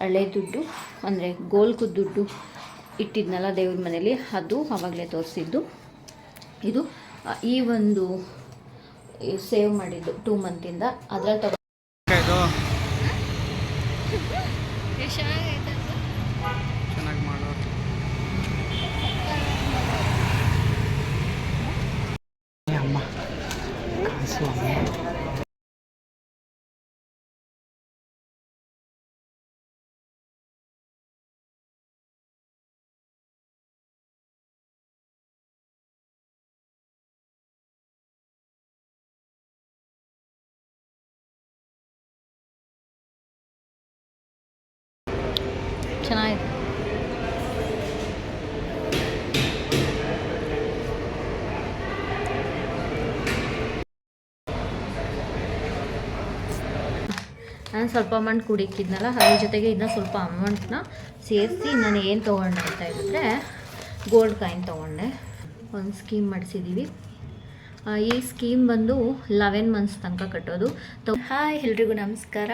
ಹಳೆ ದುಡ್ಡು ಅಂದರೆ ಗೋಲ್ಕು ದುಡ್ಡು ಇಟ್ಟಿದ್ನಲ್ಲ ದೇವ್ರ ಮನೇಲಿ, ಅದು ಆವಾಗಲೇ ತೋರಿಸಿದ್ದು. ಇದು ಈ ಒಂದು ಸೇವ್ ಮಾಡಿದ್ದು 2 ಮಂತಿಂದ ಅದ್ರಲ್ಲಿ ತಗೋ. ಚೆನ್ನಾಗಿದೆ. ನಾನು ಸ್ವಲ್ಪ ಅಮೌಂಟ್ ಕೂಡಿಕ್ಕಿದ್ನಲ್ಲ, ಅದ್ರ ಜೊತೆಗೆ ಇನ್ನೂ ಸ್ವಲ್ಪ ಅಮೌಂಟ್ನ ಸೇರಿಸಿ ನಾನು ಏನು ತೊಗೊಂಡೆ ಅಂತ ಹೇಳಿದ್ರೆ ಗೋಲ್ಡ್ ಕಾಯಿನ್ ತೊಗೊಂಡೆ. ಒಂದು ಸ್ಕೀಮ್ ಮಾಡಿಸಿದ್ದೀವಿ. ಈ ಸ್ಕೀಮ್ ಬಂದು 11 ಮಂತ್ಸ್ ತನಕ ಕಟ್ಟೋದು. ಹಾಯ್ ಎಲ್ರಿಗೂ ನಮಸ್ಕಾರ,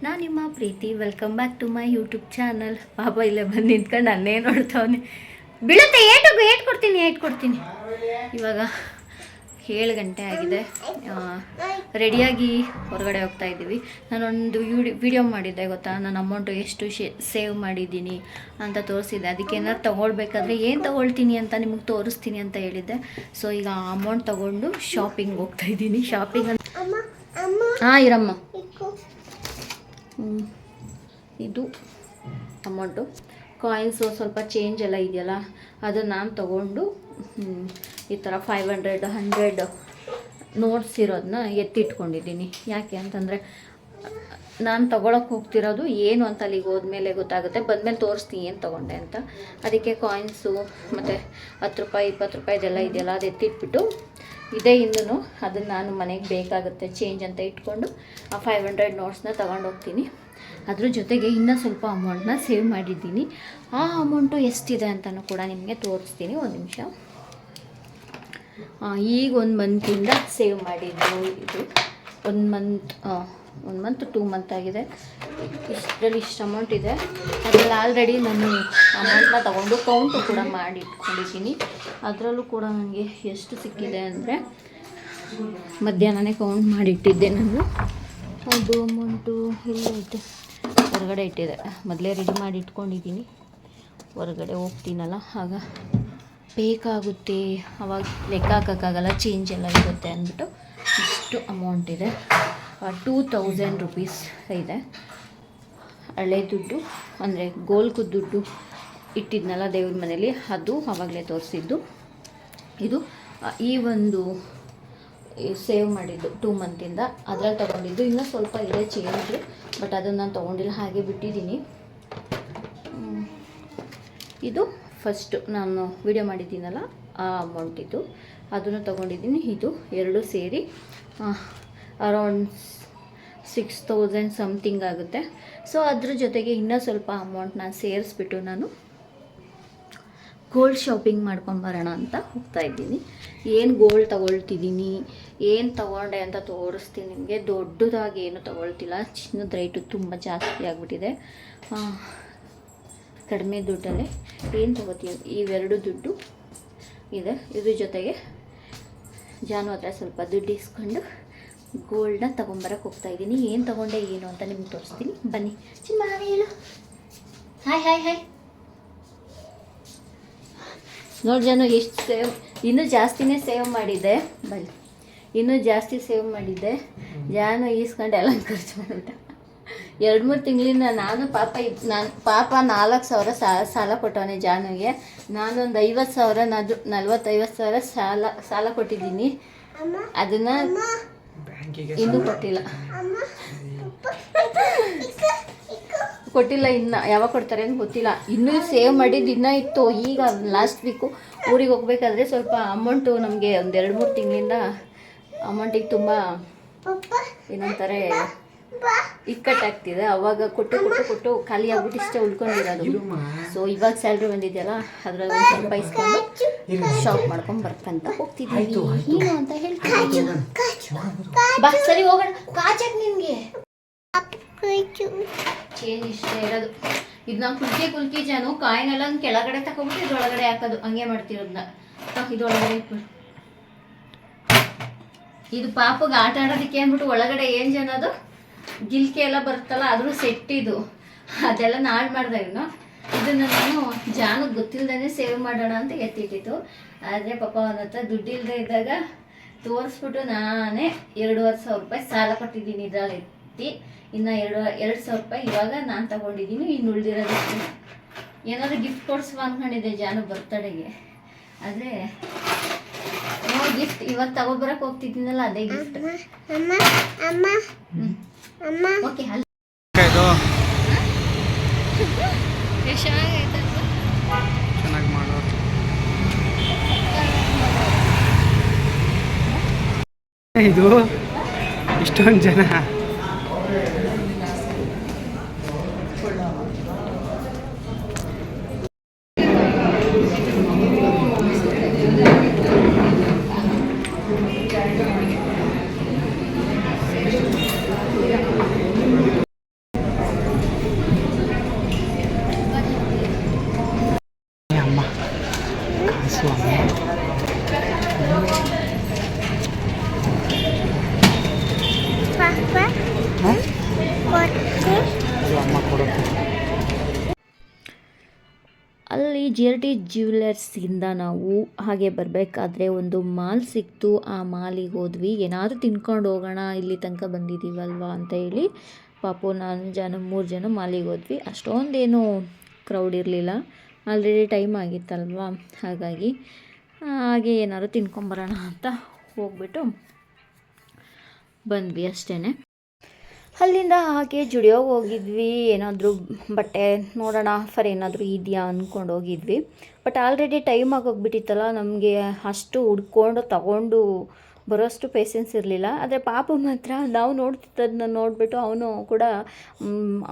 ನಾನು ನಿಮ್ಮ Preethi. Welcome back to my YouTube channel. ಪಾಪ ಇಲ್ಲೇ ಬಂದು ನಿಂತ್ಕೊಂಡು ನನ್ನೇ ನೋಡ್ತಾವನೆ. ಬೀಳುತ್ತೆ, ಏಟ್ ಕೊಡ್ತೀನಿ. ಇವಾಗ 7 ಗಂಟೆ ಆಗಿದೆ. ರೆಡಿಯಾಗಿ ಹೊರಗಡೆ ಹೋಗ್ತಾ ಇದ್ದೀವಿ. ನಾನೊಂದು ವಿಡಿಯೋ ಮಾಡಿದ್ದೆ ಗೊತ್ತಾ, ನಾನು ಅಮೌಂಟು ಎಷ್ಟು ಸೇವ್ ಮಾಡಿದ್ದೀನಿ ಅಂತ ತೋರಿಸಿದ್ದೆ. ಅದಕ್ಕೆ ಏನಾದ್ರು ತೊಗೊಳ್ಬೇಕಾದ್ರೆ ಏನು ತೊಗೊಳ್ತೀನಿ ಅಂತ ನಿಮಗೆ ತೋರಿಸ್ತೀನಿ ಅಂತ ಹೇಳಿದ್ದೆ. ಸೊ ಈಗ ಆ ಅಮೌಂಟ್ ತೊಗೊಂಡು ಶಾಪಿಂಗ್ ಹೋಗ್ತಾ ಇದ್ದೀನಿ. ಶಾಪಿಂಗ್ ಹಾಂ ಇರಮ್ಮ. ಇದು ಅಮೌಂಟು, ಕಾಯಿನ್ಸು, ಸ್ವಲ್ಪ ಚೇಂಜ್ ಎಲ್ಲ ಇದೆಯಲ್ಲ, ಅದು ನಾನು ತೊಗೊಂಡು ಈ ಥರ 500, 100 ನೋಟ್ಸ್ ಇರೋದನ್ನ ಎತ್ತಿಟ್ಕೊಂಡಿದ್ದೀನಿ. ಯಾಕೆ ಅಂತಂದರೆ ನಾನು ತೊಗೊಳಕ್ಕೆ ಹೋಗ್ತಿರೋದು ಏನು ಅಂತ ಅಲ್ಲಿಗೆ ಹೋದ್ಮೇಲೆ ಗೊತ್ತಾಗುತ್ತೆ. ಬಂದಮೇಲೆ ತೋರಿಸ್ತೀನಿ ಏನು ತೊಗೊಂಡೆ ಅಂತ. ಅದಕ್ಕೆ ಕಾಯಿನ್ಸು ಮತ್ತು 10 ರೂಪಾಯಿ 20 ರೂಪಾಯಿದೆಲ್ಲ ಇದೆಯಲ್ಲ, ಅದು ಎತ್ತಿಟ್ಬಿಟ್ಟು ಇದೇ ಇನ್ನೂ ಅದನ್ನು ನಾನು ಮನೆಗೆ ಬೇಕಾಗುತ್ತೆ ಚೇಂಜ್ ಅಂತ ಇಟ್ಕೊಂಡು ಆ 500 ನೋಟ್ಸ್ನ ತೊಗೊಂಡೋಗ್ತೀನಿ. ಅದ್ರ ಜೊತೆಗೆ ಇನ್ನೂ ಸ್ವಲ್ಪ ಅಮೌಂಟನ್ನ ಸೇವ್ ಮಾಡಿದ್ದೀನಿ. ಆ ಅಮೌಂಟು ಎಷ್ಟಿದೆ ಅಂತಲೂ ಕೂಡ ನಿಮಗೆ ತೋರಿಸ್ತೀನಿ. ಒಂದು ನಿಮಿಷ. ಈಗ 1 ಮಂತಿಂದ ಸೇವ್ ಮಾಡಿದ್ದು ಇದು. 1 ಮಂತ್ 2 ಮಂತ್ ಆಗಿದೆ. ಇಷ್ಟರಲ್ಲಿ ಇಷ್ಟು ಅಮೌಂಟ್ ಇದೆ. ಅದರಲ್ಲಿ ಆಲ್ರೆಡಿ ನಾನು ಅಮೌಂಟನ್ನ ತೊಗೊಂಡು ಕೌಂಟು ಕೂಡ ಮಾಡಿ ಇಟ್ಕೊಂಡಿದ್ದೀನಿ. ಅದರಲ್ಲೂ ಕೂಡ ನನಗೆ ಎಷ್ಟು ಸಿಕ್ಕಿದೆ ಅಂದರೆ ಮಧ್ಯಾಹ್ನನೇ ಕೌಂಟ್ ಮಾಡಿಟ್ಟಿದ್ದೆ ನಾನು. ಅದು ಅಮೌಂಟು ಎಲ್ಲೈತೆ, ಹೊರಗಡೆ ಇಟ್ಟಿದೆ. ಮೊದಲೇ ರೆಡಿ ಮಾಡಿ ಇಟ್ಕೊಂಡಿದ್ದೀನಿ. ಹೊರಗಡೆ ಹೋಗ್ತೀನಲ್ಲ ಆಗ ಬೇಕಾಗುತ್ತೆ, ಅವಾಗ ಲೆಕ್ಕ ಹಾಕೋಕ್ಕಾಗಲ್ಲ, ಚೇಂಜ್ ಎಲ್ಲ ಇರುತ್ತೆ ಅಂದ್ಬಿಟ್ಟು ಇಷ್ಟು ಅಮೌಂಟ್ ಇದೆ. 2000 ರುಪೀಸ್ ಇದೆ. ಹಳೆ ದುಡ್ಡು ಅಂದರೆ ಗೋಲ್ಕು ದುಡ್ಡು ಇಟ್ಟಿದ್ನಲ್ಲ ದೇವ್ರ ಮನೇಲಿ, ಅದು ಆವಾಗಲೇ ತೋರಿಸಿದ್ದು. ಇದು ಈ ಒಂದು ಸೇವ್ ಮಾಡಿದ್ದು 2 ಮಂತಿಂದ ಅದ್ರಲ್ಲಿ ತೊಗೊಂಡಿದ್ದು. ಇನ್ನೂ ಸ್ವಲ್ಪ ಇದೆ ಚೇಂಜು, ಬಟ್ ಅದನ್ನು ನಾನು ತೊಗೊಂಡಿಲ್ಲ, ಹಾಗೆ ಬಿಟ್ಟಿದ್ದೀನಿ. ಇದು ಫಸ್ಟು ನಾನು ವಿಡಿಯೋ ಮಾಡಿದ್ದೀನಲ್ಲ ಆ ಅಮೌಂಟಿದ್ದು, ಅದನ್ನು ತೊಗೊಂಡಿದ್ದೀನಿ. ಇದು 2 ಸೇರಿ ಅರೌಂಡ್ 6000 ಸಮಥಿಂಗ್ ಆಗುತ್ತೆ. ಸೊ ಅದ್ರ ಜೊತೆಗೆ ಇನ್ನೂ ಸ್ವಲ್ಪ ಅಮೌಂಟ್ನ ಸೇರಿಸ್ಬಿಟ್ಟು ನಾನು ಗೋಲ್ಡ್ ಶಾಪಿಂಗ್ ಮಾಡ್ಕೊಂಡು ಬರೋಣ ಅಂತ ಹೋಗ್ತಾ ಇದ್ದೀನಿ. ಏನು ಗೋಲ್ಡ್ ತೊಗೊಳ್ತಿದ್ದೀನಿ, ಏನು ತೊಗೊಂಡೆ ಅಂತ ತೋರಿಸ್ತೀನಿ ನಿಮಗೆ. ದೊಡ್ಡದಾಗಿ ಏನು ತೊಗೊಳ್ತಿಲ್ಲ, ಚಿನ್ನದ ರೇಟು ತುಂಬ ಜಾಸ್ತಿ ಆಗಿಬಿಟ್ಟಿದೆ. ಕಡಿಮೆ ದುಡ್ಡಲ್ಲೇ ಏನು ತೊಗೋತೀವಿ, ಇವೆರಡು ದುಡ್ಡು ಇದೆ. ಇದ್ರ ಜೊತೆಗೆ ಜಾನು ಹತ್ರ ಸ್ವಲ್ಪ ದುಡ್ಡು ಇಸ್ಕೊಂಡು ಗೋಲ್ಡನ್ನ ತೊಗೊಂಬರಕ್ಕೆ ಹೋಗ್ತಾಯಿದ್ದೀನಿ. ಏನು ತೊಗೊಂಡೆ ಏನು ಅಂತ ನಿಮ್ಗೆ ತೋರಿಸ್ತೀನಿ, ಬನ್ನಿ. ಚಿನ್ನ ಹೇಳು. ಹಾಯ್. ನೋಡಿ ಜಾನು, ಎಷ್ಟು ಸೇವ್, ಇನ್ನೂ ಜಾಸ್ತಿನೇ ಸೇವ್ ಮಾಡಿದ್ದೆ. ಬನ್ನಿ, ಇನ್ನೂ ಜಾಸ್ತಿ ಸೇವ್ ಮಾಡಿದ್ದೆ. ಜಾನು ಈಸ್ಕೊಂಡು ಎಲ್ಲ ಖರ್ಚು ಮಾಡಿಬಿಟ್ಟ. 2-3 ತಿಂಗಳಿಂದ ನಾನು ಪಾಪ 4,000 ಸಾಲ ಕೊಟ್ಟವನೇ ಜಾನುಗೆ. ನಾನೊಂದು 50,000 40-50,000 ಸಾಲ ಕೊಟ್ಟಿದ್ದೀನಿ. ಅದನ್ನು ಇನ್ನೂ ಕೊಟ್ಟಿಲ್ಲ. ಇನ್ನು ಯಾವಾಗ ಕೊಡ್ತಾರೆ ಅಂತ ಗೊತ್ತಿಲ್ಲ. ಇನ್ನೂ ಸೇವ್ ಮಾಡಿದ್ದು ಇನ್ನೂ ಇತ್ತು. ಈಗ ಲಾಸ್ಟ್ ವೀಕು ಊರಿಗೆ ಹೋಗ್ಬೇಕಾದ್ರೆ ಸ್ವಲ್ಪ ಅಮೌಂಟು ನಮಗೆ ಒಂದು 2-3 ತಿಂಗಳಿಂದ ಅಮೌಂಟಿಗೆ ತುಂಬ ಏನಂತಾರೆ ಇಕ್ಕಟ್ಟಾಗ್ತಿದೆ. ಅವಾಗ ಕೊಟ್ಟು ಖಾಲಿ ಆಗ್ಬಿಟ್ಟು ಇಷ್ಟೇ ಉಳ್ಕೊಂಡಿರೋದು. ಸೊ ಇವಾಗ ಸ್ಯಾಲ್ರಿ ಬಂದಿದೆಯಲ್ಲ, ಅದರಲ್ಲಿ ಒಂದು ಸ್ವಲ್ಪ ಇಸ್ಕೊಂಡು ಶಾಪ್ ಮಾಡ್ಕೊಂಡು ಬರ್ಕಂತ ಹೋಗ್ತಿದ್ದೀವಿ. ಏನು ಅಂತ ಹೇಳ್ತೀನಿ. ಬಾ ಸರಿ ಹೋಗೋಣ. ಕಾಚಕ್ ನಿಮಗೆ ಚೇಂಜ್ ಇಷ್ಟ ಇರೋದು. ಇದು ನಾವು ಕುಲ್ಕಿ ಜಾನು ಕಾಯಿನೆಲ್ಲ ಕೆಳಗಡೆ ತಗೊಬಿಟ್ಟು ಇದ್ರೊಳಗಡೆ ಹಾಕೋದು, ಹಂಗೆ ಮಾಡ್ತಿರೋದನ್ನ. ಇದೊಳಗಡೆ ಇಟ್ಬಿಡು. ಇದು ಪಾಪಗೆ ಆಟ ಆಡೋದಕ್ಕೆ ಅಂದ್ಬಿಟ್ಟು ಒಳಗಡೆ ಏನು ಜನದು ಗಿಲ್ಕೆ ಎಲ್ಲ ಬರುತ್ತಲ್ಲ ಅದ್ರ ಸೆಟ್ ಇದು. ಅದೆಲ್ಲ ನಾಳೆ ಮಾಡ್ದೆ ಇವನು. ಇದನ್ನು ನಾನು ಜಾನಿಗೆ ಗೊತ್ತಿಲ್ಲದೇ ಸೇವ್ ಮಾಡೋಣ ಅಂತ ಎತ್ತಿಟ್ಟಿತ್ತು. ಆದರೆ ಪಾಪ ಅವನ ಹತ್ರ ದುಡ್ಡಿಲ್ಲದೆ ಇದ್ದಾಗ ತೋರಿಸ್ಬಿಟ್ಟು ನಾನೇ 2,500 ರೂಪಾಯಿ ಸಾಲ ಕೊಟ್ಟಿದ್ದೀನಿ ಇದರಲ್ಲಿ ಎತ್ತಿ. ಇನ್ನು 2,000 ರೂಪಾಯಿ ಇವಾಗ ನಾನು ತಗೊಂಡಿದ್ದೀನಿ. ಇನ್ನು ಉಳಿದಿರೋದಕ್ಕೆ ಏನಾದರೂ ಗಿಫ್ಟ್ ಕೊಡಿಸುವ ಅಂದ್ಕೊಂಡಿದ್ದೆ ಜಾನು ಬರ್ತಡೆಗೆ. ಆದರೆ ಗಿಫ್ಟ್ ಇವತ್ತು ತಗೊಬರಕ್ಕೆ ಹೋಗ್ತಿದ್ದೀನಲ್ಲ ಅದೇ ಗಿಫ್ಟ್. ಓಕೆ ಅಲ್ಲ ಚೆನ್ನಾಗಿ ಮಾಡೋರು ಇದು ಇಷ್ಟೊಂದು ಜನ. ಅಮ್ಮ ಕಾಸು ಅಮ್ಮ ಕೊಡುತ್ತೆ. ಅಲ್ಲಿ GRT ಜ್ಯುವೆಲರ್ಸಿಂದ ನಾವು ಹಾಗೆ ಬರಬೇಕಾದ್ರೆ ಒಂದು ಮಾಲ್ ಸಿಕ್ತು. ಆ ಮಾಲಿಗೆ ಹೋದ್ವಿ. ಏನಾದರೂ ತಿನ್ಕೊಂಡು ಹೋಗೋಣ, ಇಲ್ಲಿ ತನಕ ಬಂದಿದ್ದೀವಲ್ವ ಅಂತ ಹೇಳಿ ಪಾಪು ನಾನು ಜನ 3 ಜನ ಮಾಲಿಗೆ ಹೋದ್ವಿ. ಅಷ್ಟೊಂದೇನು ಕ್ರೌಡ್ ಇರಲಿಲ್ಲ, ಆಲ್ರೆಡಿ ಟೈಮ್ ಆಗಿತ್ತಲ್ವ. ಹಾಗಾಗಿ ಹಾಗೆ ಏನಾದ್ರು ತಿನ್ಕೊಂಬರೋಣ ಅಂತ ಹೋಗ್ಬಿಟ್ಟು ಬಂದ್ವಿ ಅಷ್ಟೇ. ಅಲ್ಲಿಂದ ಹಾಗೆ ಜುಡಿಯೋಗೆ ಹೋಗಿದ್ವಿ. ಏನಾದರೂ ಬಟ್ಟೆ ನೋಡೋಣ ಆಫರ್ ಏನಾದರೂ ಇದೆಯಾ ಅಂದ್ಕೊಂಡು ಹೋಗಿದ್ವಿ. ಬಟ್ ಆಲ್ರೆಡಿ ಟೈಮ್ ಆಗೋಗ್ಬಿಟ್ಟಿತ್ತಲ್ಲ, ನಮಗೆ ಅಷ್ಟು ಹುಡ್ಕೊಂಡು ತಗೊಂಡು ಬರೋಷ್ಟು ಪೇಷನ್ಸ್ ಇರಲಿಲ್ಲ. ಆದರೆ ಪಾಪು ಮಾತ್ರ ನಾವು ನೋಡ್ತಿದ್ದದನ್ನ ನೋಡಿಬಿಟ್ಟು ಅವನು ಕೂಡ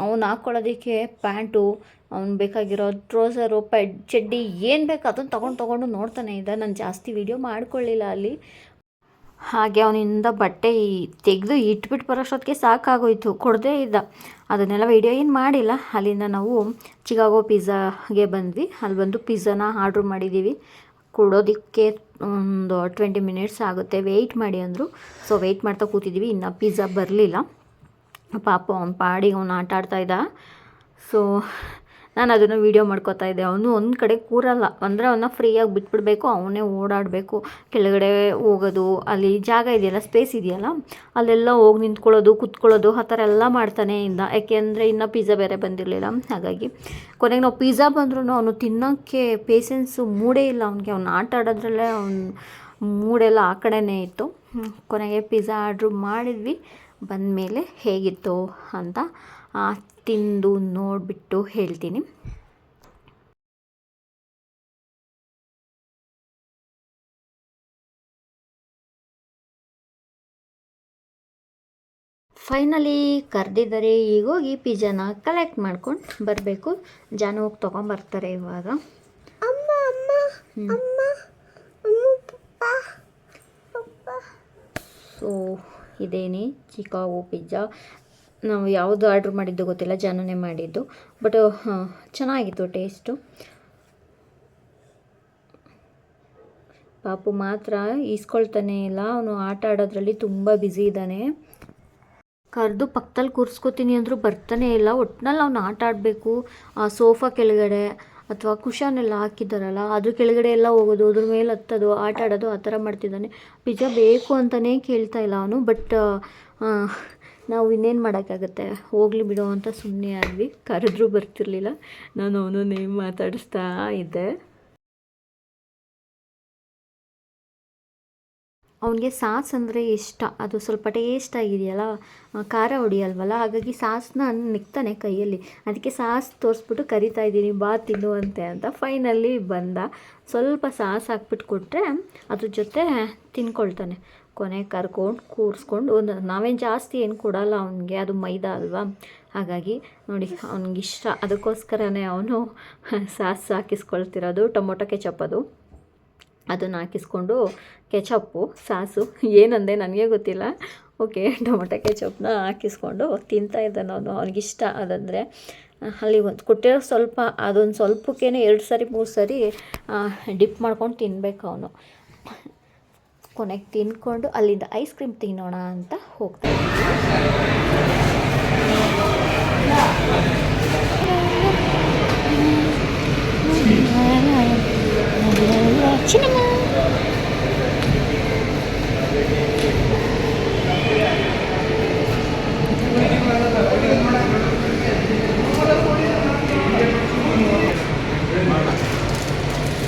ಅವ್ನು ಹಾಕ್ಕೊಳ್ಳೋದಕ್ಕೆ ಪ್ಯಾಂಟು, ಅವ್ನು ಬೇಕಾಗಿರೋ ಟ್ರೋಸರು, ಚಡ್ಡಿ ಏನು ಬೇಕು ಅದನ್ನು ತೊಗೊಂಡು ನೋಡ್ತಾನೆ ಇದ್ದ. ನಾನು ಜಾಸ್ತಿ ವೀಡಿಯೋ ಮಾಡ್ಕೊಳ್ಳಿಲ್ಲ ಅಲ್ಲಿ. ಹಾಗೆ ಅವನಿಂದ ಬಟ್ಟೆ ತೆಗೆದು ಇಟ್ಬಿಟ್ಟು ಬರೋಷ್ಟೊತ್ತಿಗೆ ಸಾಕಾಗೋಯ್ತು, ಕೊಡದೇ ಇದ್ದ. ಅದನ್ನೆಲ್ಲ ವೀಡಿಯೋ ಏನು ಮಾಡಿಲ್ಲ. ಅಲ್ಲಿಂದ ನಾವು ಚಿಕಾಗೋ ಪಿಜ್ಜಾಗೆ ಬಂದ್ವಿ. ಅಲ್ಲಿ ಬಂದು ಪಿಜ್ಜಾನ ಆರ್ಡ್ರ್ ಮಾಡಿದ್ದೀವಿ. ಕೊಡೋದಕ್ಕೆ ಒಂದು 20 ಮಿನಿಟ್ಸ್ ಆಗುತ್ತೆ, ವೆಯ್ಟ್ ಮಾಡಿ ಅಂದರು. ಸೊ ವೆಯ್ಟ್ ಮಾಡ್ತಾ ಕೂತಿದ್ದೀವಿ. ಇನ್ನು ಪಿಜ್ಜಾ ಬರಲಿಲ್ಲ. ಪಾಪ ಅವ್ನ ಪಾಡಿಗೆ ಅವ್ನು ಆಟ ಆಡ್ತಾಯಿದ್ದ. ಸೊ ನಾನು ಅದನ್ನು ವೀಡಿಯೋ ಮಾಡ್ಕೋತಾ ಇದ್ದೆ. ಅವನು ಒಂದು ಕಡೆ ಕೂರಲ್ಲ, ಅಂದರೆ ಅವನ್ನ ಫ್ರೀಯಾಗಿ ಬಿಟ್ಬಿಡಬೇಕು, ಅವನೇ ಓಡಾಡಬೇಕು. ಕೆಳಗಡೆ ಹೋಗೋದು, ಅಲ್ಲಿ ಜಾಗ ಇದೆಯಲ್ಲ, ಸ್ಪೇಸ್ ಇದೆಯಲ್ಲ, ಅಲ್ಲೆಲ್ಲ ಹೋಗಿ ನಿಂತ್ಕೊಳ್ಳೋದು, ಕುತ್ಕೊಳ್ಳೋದು, ಆ ಥರ ಎಲ್ಲ ಮಾಡ್ತಾನೆ ಇದ್ದ. ಯಾಕೆಂದರೆ ಇನ್ನೂ ಪಿಜ್ಜಾ ಬೇರೆ ಬಂದಿರಲಿಲ್ಲ. ಹಾಗಾಗಿ ಕೊನೆಗೆ ನಾವು ಪಿಜ್ಜಾ ಬಂದ್ರೂ ಅವನು ತಿನ್ನೋಕ್ಕೆ ಪೇಷನ್ಸು ಮೂಡೇ ಇಲ್ಲ ಅವನಿಗೆ. ಅವ್ನು ಆಟ ಆಡೋದ್ರಲ್ಲೇ ಅವ್ನು ಮೂಡೆಲ್ಲ ಆ ಕಡೆನೇ ಇತ್ತು. ಕೊನೆಗೆ ಪಿಜ್ಜಾ ಆರ್ಡ್ರ್ ಮಾಡಿದ್ವಿ. ಬಂದಮೇಲೆ ಹೇಗಿತ್ತು ಅಂತ ತಿಂದು ನೋಡಿಬಿಟ್ಟು ಹೇಳ್ತೀನಿ. ಫೈನಲಿ ಕರೆದಿದ್ದಾರೆ. ಈಗೋಗಿ ಪಿಜ್ಜಾನ ಕಲೆಕ್ಟ್ ಮಾಡ್ಕೊಂಡು ಬರಬೇಕು. ಜಾನು ಹೋಗಿ ತೊಗೊಂಬರ್ತಾರೆ ಇವಾಗ. ಸೊ ಇದೇನೇ ಚಿಕಾಗೋ ಪಿಜ್ಜಾ. ನಾವು ಯಾವುದು ಆರ್ಡ್ರ್ ಮಾಡಿದ್ದು ಗೊತ್ತಿಲ್ಲ, ಜಾನುನೇ ಮಾಡಿದ್ದು. ಬಟ್ ಚೆನ್ನಾಗಿತ್ತು ಟೇಸ್ಟು. ಪಾಪು ಮಾತ್ರ ಈಸ್ಕೊಳ್ತಾನೆ ಇಲ್ಲ, ಅವನು ಆಟ ಆಡೋದ್ರಲ್ಲಿ ತುಂಬ ಬ್ಯುಸಿ ಇದ್ದಾನೆ. ಕರೆದು ಪಕ್ಕದಲ್ಲಿ ಕೂರಿಸ್ಕೋತೀನಿ ಅಂದರೂ ಬರ್ತಾನೆ ಇಲ್ಲ. ಒಟ್ಟಿನಲ್ಲಿ ಅವ್ನು ಆಟ ಆಡಬೇಕು. ಆ ಸೋಫಾ ಕೆಳಗಡೆ ಅಥವಾ ಕುಷನ್ ಎಲ್ಲ ಹಾಕಿದ್ದಾರಲ್ಲ ಅದ್ರ ಕೆಳಗಡೆ ಎಲ್ಲ ಹೋಗೋದು, ಅದ್ರ ಮೇಲೆ ಹತ್ತೋದು, ಆಟ ಆಡೋದು, ಆ ಥರ ಮಾಡ್ತಿದ್ದಾನೆ. ಪಿಜ್ಜಾ ಬೇಕು ಅಂತಲೇ ಕೇಳ್ತಾ ಇಲ್ಲ ಅವನು. ಬಟ್ ನಾವು ಇನ್ನೇನು ಮಾಡೋಕ್ಕಾಗತ್ತೆ, ಹೋಗಲಿ ಬಿಡೋ ಅಂತ ಸುಮ್ಮನೆ ಆದ್ವಿ. ಕರೆದ್ರೂ ಬರ್ತಿರ್ಲಿಲ್ಲ. ನಾನು ಅವನನ್ನೇ ಮಾತಾಡಿಸ್ತಾ ಇದ್ದೆ. ಅವನಿಗೆ ಸಾಸ್ ಅಂದರೆ ಇಷ್ಟ. ಅದು ಸ್ವಲ್ಪ ಟೇಸ್ಟ್ ಆಗಿದೆಯಲ್ಲ, ಖಾರ ಹೊಡಿಯಲ್ವಲ್ಲ, ಹಾಗಾಗಿ ಸಾಸನ್ನ ನಿಕ್ತಾನೆ ಕೈಯಲ್ಲಿ. ಅದಕ್ಕೆ ಸಾಸ್ ತೋರಿಸ್ಬಿಟ್ಟು ಕರಿತಾ ಇದ್ದೀನಿ, ಬಾ ತಿನ್ನುವಂತೆ ಅಂತ. ಫೈನಲ್ಲಿ ಬಂದ. ಸ್ವಲ್ಪ ಸಾಸ್ ಹಾಕ್ಬಿಟ್ಟು ಕೊಟ್ಟರೆ ಅದ್ರ ಜೊತೆ ತಿನ್ಕೊಳ್ತಾನೆ. ಕೊನೆ ಕರ್ಕೊಂಡು ಕೂರಿಸ್ಕೊಂಡು ನಾವೇನು ಜಾಸ್ತಿ ಏನು ಕೊಡಲ್ಲ ಅವನಿಗೆ, ಅದು ಮೈದಾ ಅಲ್ವಾ. ಹಾಗಾಗಿ ನೋಡಿ ಅವನಿಗಿಷ್ಟ, ಅದಕ್ಕೋಸ್ಕರನೇ ಅವನು ಸಾಸ್ ಹಾಕಿಸ್ಕೊಳ್ತಿರೋದು. ಟೊಮೊಟೊ ಕೆಚಪ್ ಅದನ್ನು ಹಾಕಿಸ್ಕೊಂಡು, ಕೆಚಪ್ಪು ಸಾಸು ಏನಂದೆ ನನಗೆ ಗೊತ್ತಿಲ್ಲ. ಓಕೆ, ಟೊಮೊಟೊ ಕೆಚಪ್ನ ಹಾಕಿಸ್ಕೊಂಡು ತಿಂತಾ ಇದ್ದಾನೆ ಅವನು. ಅವನಿಗಿಷ್ಟ ಅದಂದರೆ. ಅಲ್ಲಿ ಒಂದು ಕೊಟ್ಟಿರೋ ಸ್ವಲ್ಪ, ಅದೊಂದು ಸ್ವಲ್ಪಕ್ಕೇ 2 ಸರಿ 3 ಸರಿ ಡಿಪ್ ಮಾಡ್ಕೊಂಡು ತಿನ್ಬೇಕು ಅವನು. ಕೊನೆಗೆ ತಿನ್ಕೊಂಡು ಅಲ್ಲಿಂದ ಐಸ್ ಕ್ರೀಮ್ ತಿನ್ನೋಣ ಅಂತ ಹೋಗ್ತಾ ಚಿನ್ನಮ್ಮ.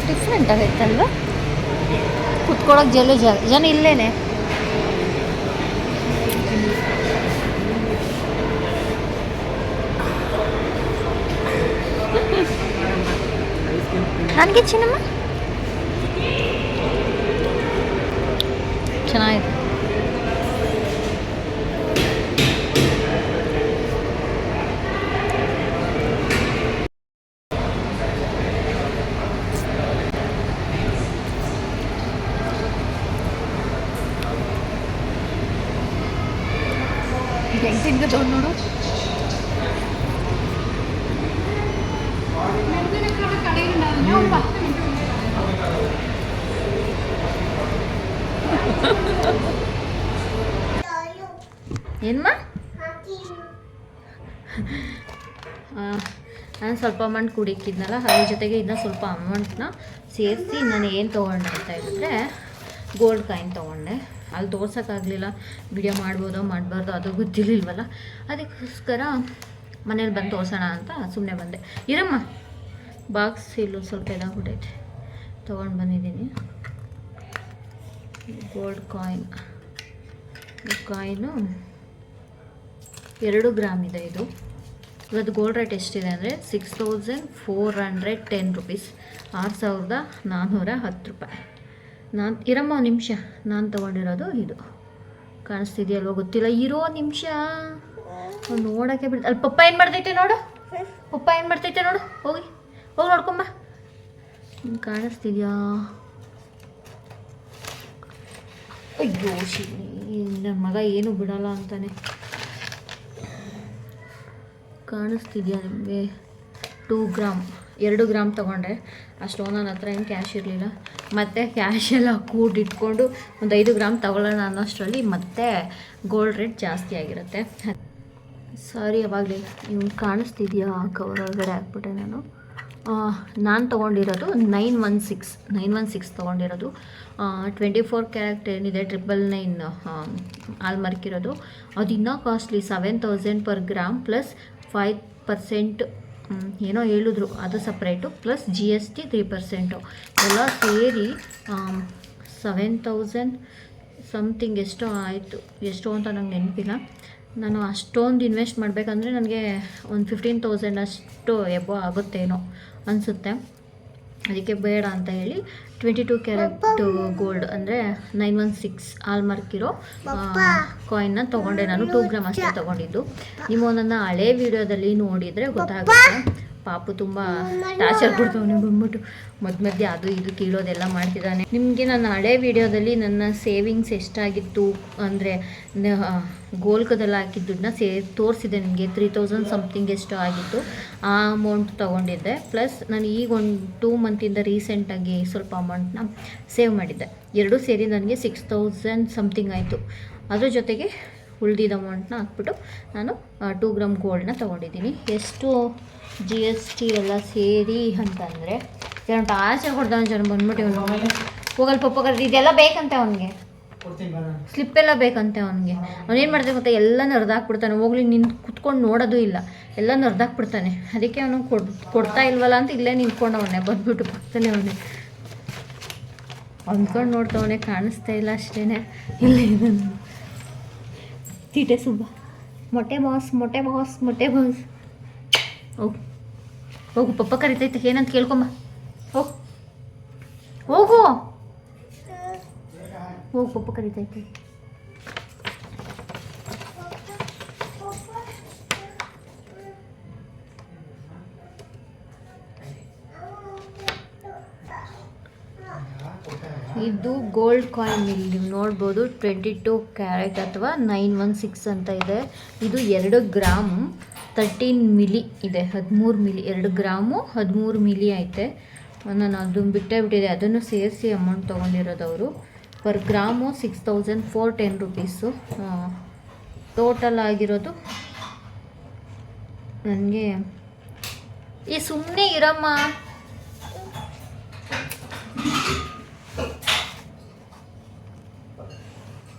ಡಿಫ್ರೆಂಟ್ ಆಗೈತಲ್ವ, ಕುತ್ಕೊಳ್ಳೋಕೆ ಜನ ಇಲ್ಲೇನೆ. ನನಗೆ ಚಿನ್ನಮ್ಮ ಚೆನ್ನಾಗಿದೆ. ಹೆಂಗೆ ತಿನ್ಕೋದು ನೋಡು. ಏನಮ್ಮ, ನಾನು ಸ್ವಲ್ಪ ಅಮೌಂಟ್ ಕುಡಿಕಿದ್ನಲ್ಲ, ಅದ್ರ ಜೊತೆಗೆ ಇನ್ನೂ ಸ್ವಲ್ಪ ಅಮೌಂಟ್ನ ಸೇರಿಸಿ ನಾನು ಏನು ತೊಗೊಂಡೆ ಅಂತ ಹೇಳಿದ್ರೆ ಗೋಲ್ಡ್ ಕಾಯಿನ್ ತೊಗೊಂಡೆ. ಅಲ್ಲಿ ತೋರ್ಸೋಕ್ಕಾಗಲಿಲ್ಲ, ವಿಡಿಯೋ ಮಾಡ್ಬೋದೋ ಮಾಡಬಾರ್ದು ಅದು ಗೊತ್ತಿರಲಿಲ್ವಲ್ಲ, ಅದಕ್ಕೋಸ್ಕರ ಮನೇಲಿ ಬಂದು ತೋರ್ಸೋಣ ಅಂತ ಸುಮ್ಮನೆ ಬಂದೆ. ಇರಮ್ಮ, ಬಾಕ್ಸ್ ಇಲ್ಲೂ ಸ್ವಲ್ಪ ಇದಾಗ್ಬಿಟ್ಟೈತೆ, ತೊಗೊಂಡು ಬಂದಿದ್ದೀನಿ. ಗೋಲ್ಡ್ ಕಾಯಿನ್, ಈ ಕಾಯಿನು 2 ಗ್ರಾಮ್ ಇದೆ. ಇದು ಇವತ್ತು ಗೋಲ್ಡ್ ರೇಟ್ ಎಷ್ಟಿದೆ ಅಂದರೆ 6410 ರುಪೀಸ್, 6410 ರೂಪಾಯಿ. ಇರಮ್ಮ ಒಂದು ನಿಮಿಷ, ನಾನು ತೊಗೊಂಡಿರೋದು ಇದು. ಕಾಣಿಸ್ತಿದೆಯಲ್ವ ಗೊತ್ತಿಲ್ಲ, ಇರೋ ನಿಮಿಷ ನೋಡೋಕ್ಕೆ ಬಿಡ್ತು. ಅಲ್ಲಿ ಪಪ್ಪ ಏನು ಮಾಡ್ತೈತೆ ನೋಡು, ಪಪ್ಪ ಏನು ಮಾಡ್ತೈತೆ ನೋಡು, ಹೋಗಿ ನೋಡ್ಕೊಂಬ. ಕಾಣಿಸ್ತಿದ್ಯಾ? ಅಯ್ಯೋ ನನ್ನ ಮಗ ಏನು ಬಿಡಲ್ಲ ಅಂತಾನೆ. ಕಾಣಿಸ್ತಿದ್ಯಾ ನಿಮಗೆ? 2 ಗ್ರಾಮ್ 2 ಗ್ರಾಮ್ ತೊಗೊಂಡೆ. ಅಷ್ಟು ನನ್ನ ಹತ್ರ ಏನು ಕ್ಯಾಶ್ ಇರಲಿಲ್ಲ. ಮತ್ತು ಕ್ಯಾಶ್ ಎಲ್ಲ ಕೂಡಿಟ್ಕೊಂಡು ಒಂದು 5 ಗ್ರಾಮ್ ತೊಗೊಳ್ಳೋಣ ಅನ್ನೋಷ್ಟರಲ್ಲಿ ಮತ್ತೆ ಗೋಲ್ಡ್ ರೇಟ್ ಜಾಸ್ತಿ ಆಗಿರುತ್ತೆ. ಸಾರಿ, ಅವಾಗಲೇ ನಿಮ್ಗೆ ಕಾಣಿಸ್ತಿದೆಯಾ? ಕವರ್ ಒಳಗಡೆ ಹಾಕ್ಬಿಟ್ಟೆ ನಾನು ತೊಗೊಂಡಿರೋದು 916 ತೊಗೊಂಡಿರೋದು. 24 ಕ್ಯಾರೆಟ್ ಏನಿದೆ 999 ಹಾಲ್ಮಾರ್ಕ್ ಇರೋದು, ಅದು ಇನ್ನೂ ಕಾಸ್ಟ್ಲಿ, 7000 ಪರ್ ಗ್ರಾಮ್ ಪ್ಲಸ್ 5% ಏನೋ ಹೇಳಿದ್ರು, ಅದು ಸಪ್ರೇಟು, ಪ್ಲಸ್ GST 3%, ಎಲ್ಲ ಸೇರಿ 7000 ಸಮಥಿಂಗ್ ಎಷ್ಟೋ ಆಯಿತು. ಎಷ್ಟು ಅಂತ ನಂಗೆ ನೆನಪಿಲ್ಲ. ನಾನು ಅಷ್ಟೊಂದು ಇನ್ವೆಸ್ಟ್ ಮಾಡಬೇಕಂದ್ರೆ ನನಗೆ ಒಂದು 15,000 ಅಷ್ಟು ಎಬೋ ಆಗುತ್ತೇನೋ ಅನಿಸುತ್ತೆ. ಅದಕ್ಕೆ ಬೇಡ ಅಂತ ಹೇಳಿ 22 ಕ್ಯಾರೆಟ್ ಗೋಲ್ಡ್ ಅಂದರೆ 916 ಹಾಲ್ಮಾರ್ಕ್ ಇರೋ ಕಾಯಿನ್ನ ತೊಗೊಂಡೆ. ನಾನು 2 ಗ್ರಾಮ್ ಅಷ್ಟೇ ತೊಗೊಂಡಿದ್ದು. ನೀವು ನನ್ನ ಹಳೆ ವೀಡಿಯೋದಲ್ಲಿ ನೋಡಿದರೆ ಗೊತ್ತಾಗುತ್ತೆ. ಪಾಪು ತುಂಬ ಟಾರ್ಚರ್ ಕೊಡ್ತವನೆ ಬಂದ್ಬಿಟ್ಟು ಮಧ್ಯೆ ಅದು ಇದು ಕೀಳೋದೆಲ್ಲ ಮಾಡ್ತಿದ್ದಾನೆ. ನಿಮಗೆ ನನ್ನ ಹಳೆ ವೀಡಿಯೋದಲ್ಲಿ ನನ್ನ ಸೇವಿಂಗ್ಸ್ ಎಷ್ಟಾಗಿತ್ತು ಅಂದರೆ ಗೋಲ್ಕದಲ್ಲಿ ಹಾಕಿದ ದುಡ್ಡನ್ನ ತೋರಿಸಿದೆ ನಿಮಗೆ. 3000 ಸಮಥಿಂಗ್ ಎಷ್ಟು ಆಗಿತ್ತು, ಆ ಅಮೌಂಟ್ ತೊಗೊಂಡಿದ್ದೆ. ಪ್ಲಸ್ ನಾನು ಈಗ ಒಂದು 2 ಮಂತಿಂದ ರೀಸೆಂಟಾಗಿ ಸ್ವಲ್ಪ ಅಮೌಂಟ್ನ ಸೇವ್ ಮಾಡಿದ್ದೆ. ಎರಡೂ ಸೇರಿ ನನಗೆ 6000 ಸಮಥಿಂಗ್ ಆಯಿತು. ಅದ್ರ ಜೊತೆಗೆ ಉಳಿದಿದ್ದ ಅಮೌಂಟ್ನ ಹಾಕ್ಬಿಟ್ಟು ನಾನು 2 ಗ್ರಾಮ್ ಗೋಲ್ಡನ್ನ ತೊಗೊಂಡಿದ್ದೀನಿ. ಎಷ್ಟು GST ಎಲ್ಲ ಸೇರಿ ಅಂತಂದರೆ ಏನೋ ಟಾರ್ಚರ್ ಕೊಡ್ತಾನೆ ಜನ ಬಂದ್ಬಿಟ್ಟು. ಹೋಗಲ್ ಪಪ್ಪ ಇದೆಲ್ಲ ಬೇಕಂತೆ ಅವನಿಗೆ, ಸ್ಲಿಪ್ಪೆಲ್ಲ ಬೇಕಂತೆ ಅವನಿಗೆ. ಅವನೇನು ಮಾಡ್ತಾನೆ ಗೊತ್ತಾ, ಎಲ್ಲ ನರ್ದಾಕ್ಬಿಡ್ತಾನೆ. ಹೋಗ್ಲಿ ಕುತ್ಕೊಂಡು ನೋಡೋದು ಇಲ್ಲ, ಎಲ್ಲ ನರ್ದಾಕ್ಬಿಡ್ತಾನೆ. ಅದಕ್ಕೆ ಅವನು ಕೊಡ್ತಾ ಇಲ್ವಲ್ಲ ಅಂತ ಇಲ್ಲೇ ನಿಂತ್ಕೊಂಡವನೇ ಬಂದ್ಬಿಟ್ಟು ಪಕ್ಕದಲ್ಲೇ ಅವನೇ ಅಂದ್ಕೊಂಡು ನೋಡ್ತವನೇ. ಕಾಣಿಸ್ತಾ ಇಲ್ಲ ಅಷ್ಟೇ. ಇಲ್ಲೇ ತೀಟೆ ಸುಬ್ಬ, ಮೊಟ್ಟೆ ಬಾಸ್ ಹೋಗು ಪಪ್ಪ ಕರಿತೈತೆ, ಏನಂತ ಕೇಳ್ಕೊಂಬ. ಹೋಗು ಪಪ್ಪ ಕರಿತೈತೆ. ಇದು ಗೋಲ್ಡ್ ಕಾಯಿನ್. ಇಲ್ಲಿ ನೀವು ನೋಡ್ಬೋದು 22 ಕ್ಯಾರೆಟ್ ಅಥವಾ 916 ಅಂತ ಇದೆ. ಇದು 2 ಗ್ರಾಮ್ 13 ಮಿಲಿ ಇದೆ, 13 ಮಿಲಿ. 2 ಗ್ರಾಮು 13 ಮಿಲಿ ಐತೆ. ನಾನು ಅದನ್ನು ಬಿಟ್ಟಿದೆ, ಅದನ್ನು ಸೇರಿಸಿ ಅಮೌಂಟ್ ತೊಗೊಂಡಿರೋದು ಅವರು. Per gram 6410 rupees. ಟೋಟಲ್ ಆಗಿರೋದು ನನಗೆ ಈ ಸುಮ್ಮನೆ ಇರಮ್ಮ.